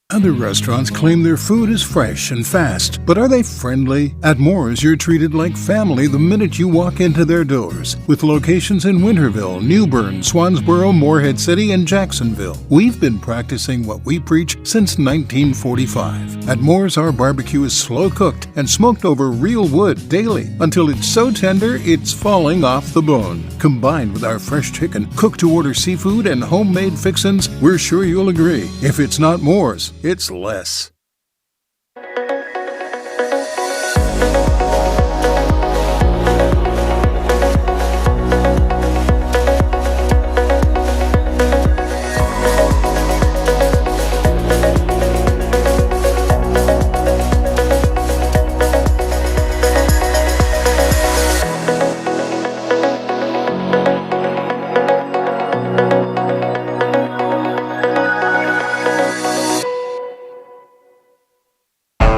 Other restaurants claim their food is fresh and fast, but are they friendly? At Moore's, you're treated like family the minute you walk into their doors. With locations in Winterville, New Bern, Swansboro, Morehead City, and Jacksonville. We've been practicing what we preach since 1945. At Moore's, our barbecue is slow cooked and smoked over real wood daily until it's so tender it's falling off the bone. Combined with our fresh chicken, cooked-to-order seafood, and homemade fixins, we're sure you'll agree. If it's not Moore's, it's less.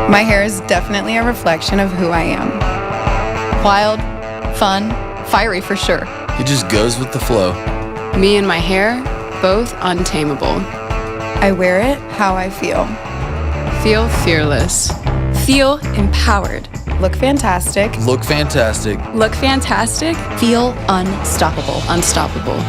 My hair is definitely a reflection of who I am. Wild, fun, fiery for sure. It just goes with the flow. Me and my hair, both untamable. I wear it how I feel. Feel fearless. Feel empowered. Look fantastic. Look fantastic. Look fantastic. Feel unstoppable. Unstoppable.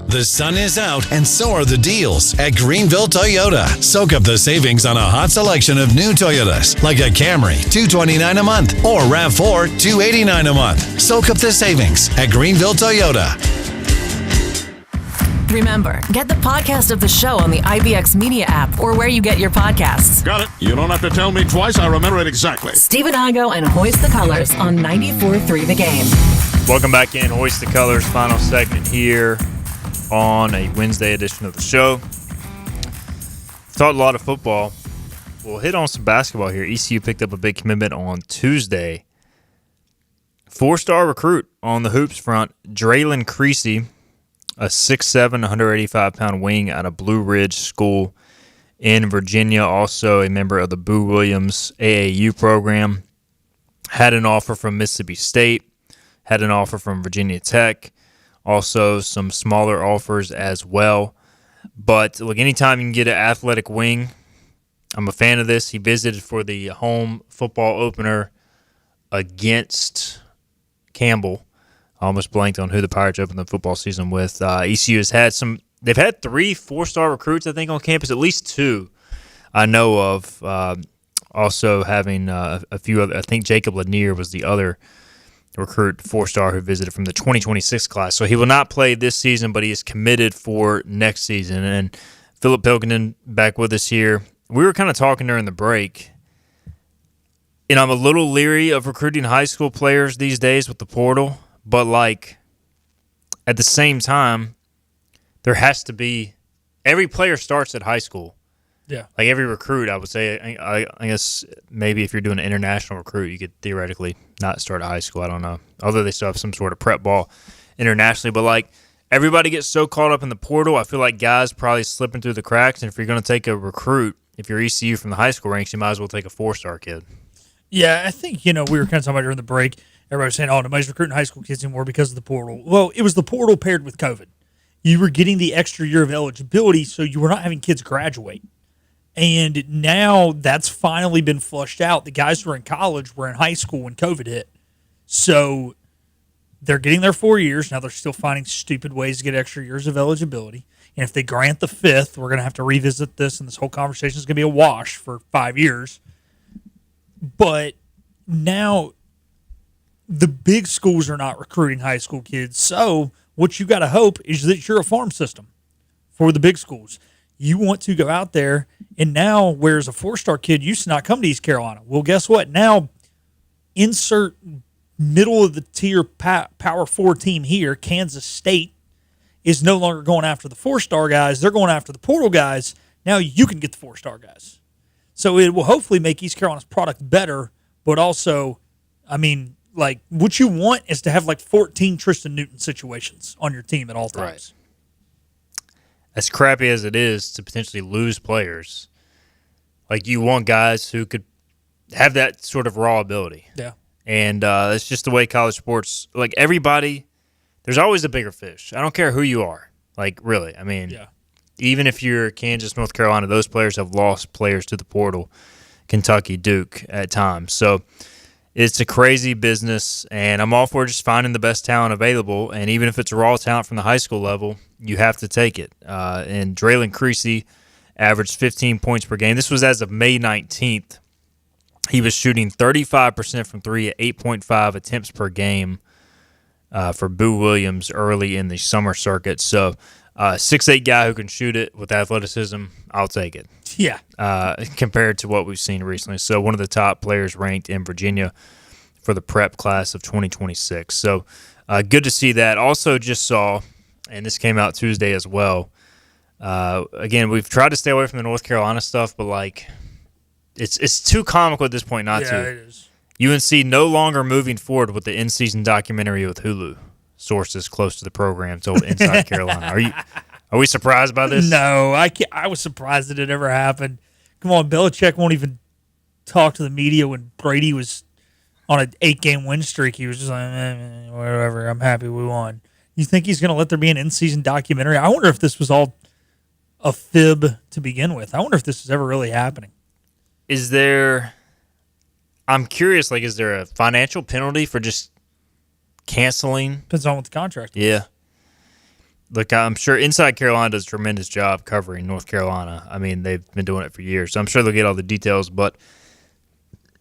The sun is out, and so are the deals at Greenville Toyota. Soak up the savings on a hot selection of new Toyotas, like a Camry, $229 a month, or RAV4, $289 a month. Soak up the savings at Greenville Toyota. Remember, get the podcast of the show on the IBX Media app or where you get your podcasts. Got it. You don't have to tell me twice. I remember it exactly. Stephen Igo and Hoist the Colors on 94.3 The Game. Welcome back in. Hoist the Colors, final segment here on a Wednesday edition of the show. We've talked a lot of football. we'll hit on some basketball here. ECU picked up a big commitment on Tuesday. 4-star recruit on the hoops front, Draylon Creasy, a 6'7", 185-pound wing out of Blue Ridge School in Virginia, also a member of the Boo Williams AAU program. Had an offer from Mississippi State, had an offer from Virginia Tech, also some smaller offers as well. But look, anytime you can get an athletic wing, I'm a fan of this. He visited for the home football opener against Campbell. I almost blanked on who the Pirates opened the football season with. ECU has had some. They've had 3 4-star recruits, I think, on campus. At least 2 I know of. Also having a few other. I think Jacob Lanier was the other recruit 4-star who visited from the 2026 class. So he will not play this season, but he is committed for next season. And Philip Pilkington back with us here. We were kind of talking during the break. And I'm a little leery of recruiting high school players these days with the portal. But, like, at the same time, there has to be – every player starts at high school. Yeah. Like, every recruit, I would say, I guess maybe if you're doing an international recruit, you could theoretically not start at high school. I don't know. Although they still have some sort of prep ball internationally. But, like, everybody gets so caught up in the portal. I feel like guys probably slipping through the cracks. And if you're going to take a recruit, if you're ECU from the high school ranks, you might as well take a 4-star kid. Yeah, I think, we were kind of talking about during the break. Everybody was saying, nobody's recruiting high school kids anymore because of the portal. Well, it was the portal paired with COVID. You were getting the extra year of eligibility, so you were not having kids graduate. And now that's finally been flushed out. The guys who were in college were in high school when COVID hit. So they're getting their 4 years. Now they're still finding stupid ways to get extra years of eligibility. And if they grant the 5th, we're going to have to revisit this, and this whole conversation is going to be a wash for 5 years. But now the big schools are not recruiting high school kids. So what you got to hope is that you're a farm system for the big schools. You want to go out there, and now whereas a 4-star kid used to not come to East Carolina, well, guess what? Now insert middle of the tier Power 4 team here, Kansas State, is no longer going after the 4-star guys. They're going after the portal guys. Now you can get the 4-star guys. So it will hopefully make East Carolina's product better, but also, what you want is to have 14 Tristan Newton situations on your team at all times. Right. As crappy as it is to potentially lose players, you want guys who could have that sort of raw ability. Yeah. And it's just the way college sports, everybody, there's always a bigger fish. I don't care who you are. Really. Yeah. Even if you're Kansas, North Carolina, those players have lost players to the portal, Kentucky, Duke at times. So it's a crazy business, and I'm all for just finding the best talent available. And even if it's raw talent from the high school level, you have to take it. And Draylon Creasy averaged 15 points per game. This was as of May 19th. He was shooting 35% from 3 at 8.5 attempts per game for Boo Williams early in the summer circuit. So 6'8" guy who can shoot it with athleticism, I'll take it. Yeah. Compared to what we've seen recently. So one of the top players ranked in Virginia for the prep class of 2026. So good to see that. Also just saw, and this came out Tuesday as well, again, we've tried to stay away from the North Carolina stuff, but it's too comical at this point not to. Yeah, it is. UNC no longer moving forward with the in-season documentary with Hulu. Sources close to the program told Inside Carolina. Are we surprised by this? No, I was surprised that it ever happened. Come on, Belichick won't even talk to the media when Brady was on an 8-game win streak. He was just like, whatever, I'm happy we won. You think he's going to let there be an in-season documentary? I wonder if this was all a fib to begin with. I wonder if this is ever really happening. I'm curious, is there a financial penalty for just canceling? Depends on what the contract is. Yeah. Look, I'm sure Inside Carolina does a tremendous job covering North Carolina. They've been doing it for years, so I'm sure they'll get all the details. But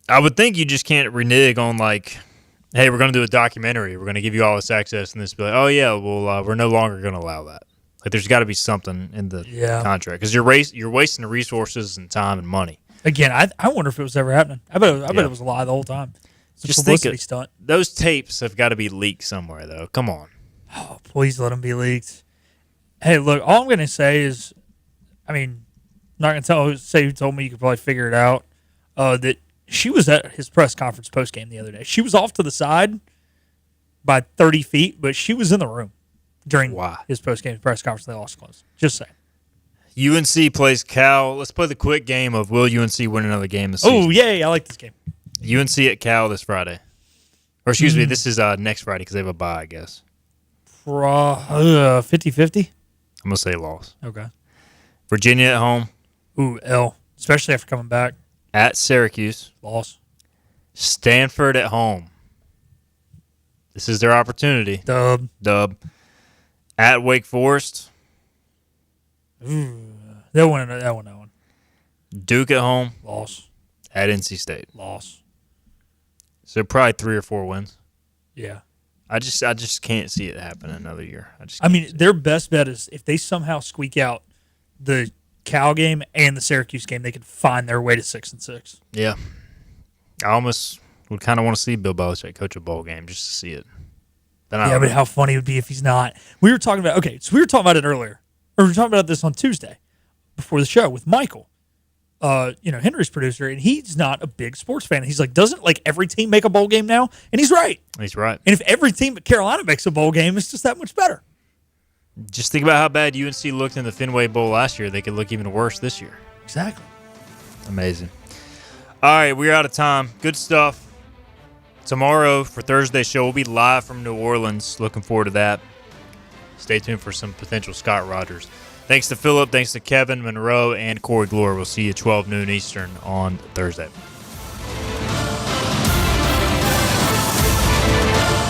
I would think you just can't renege on, hey, we're going to do a documentary. We're going to give you all this access, and this be oh, yeah, well, we're no longer going to allow that. There's got to be something in the contract because you're wasting the resources and time and money. Again, I wonder if it was ever happening. I bet it was a lie the whole time. It's a publicity stunt. Those tapes have got to be leaked somewhere, though. Come on. Oh, please let them be leaked. Hey, look, all I'm going to say is, not gonna say who told me. You could probably figure it out. That she was at his press conference post game the other day. She was off to the side by 30 feet, but she was in the room during his post game press conference. They lost close. Just saying. UNC plays Cal. Let's play the quick game of will UNC win another game this season? Oh, yay. I like this game. UNC at Cal this Friday. Or excuse me, this is next Friday because they have a bye, I guess. 50-50? I'm going to say loss. Okay. Virginia at home. Ooh, L. Especially after coming back. At Syracuse. Loss. Stanford at home. This is their opportunity. Dub. At Wake Forest. Ooh, they'll win that one. Duke at home. Loss. At NC State. Loss. So probably 3 or 4 wins. Yeah. I just can't see it happen another year. Their best bet is if they somehow squeak out the Cal game and the Syracuse game, they could find their way to 6-6. Yeah. I almost would kind of want to see Bill Belichick coach a bowl game just to see it. But how funny it would be if he's not. We were talking about it earlier. Or we were talking about this on Tuesday before the show with Michael, Henry's producer, and he's not a big sports fan. He's like, doesn't every team make a bowl game now? And he's right. He's right. And if every team but Carolina makes a bowl game, it's just that much better. Just think about how bad UNC looked in the Fenway Bowl last year. They could look even worse this year. Exactly. Amazing. All right, we're out of time. Good stuff. Tomorrow for Thursday's show, we'll be live from New Orleans. Looking forward to that. Stay tuned for some potential Scott Rogers. Thanks to Philip, thanks to Kevin, Monroe, and Corey Gloor. We'll see you 12 noon Eastern on Thursday.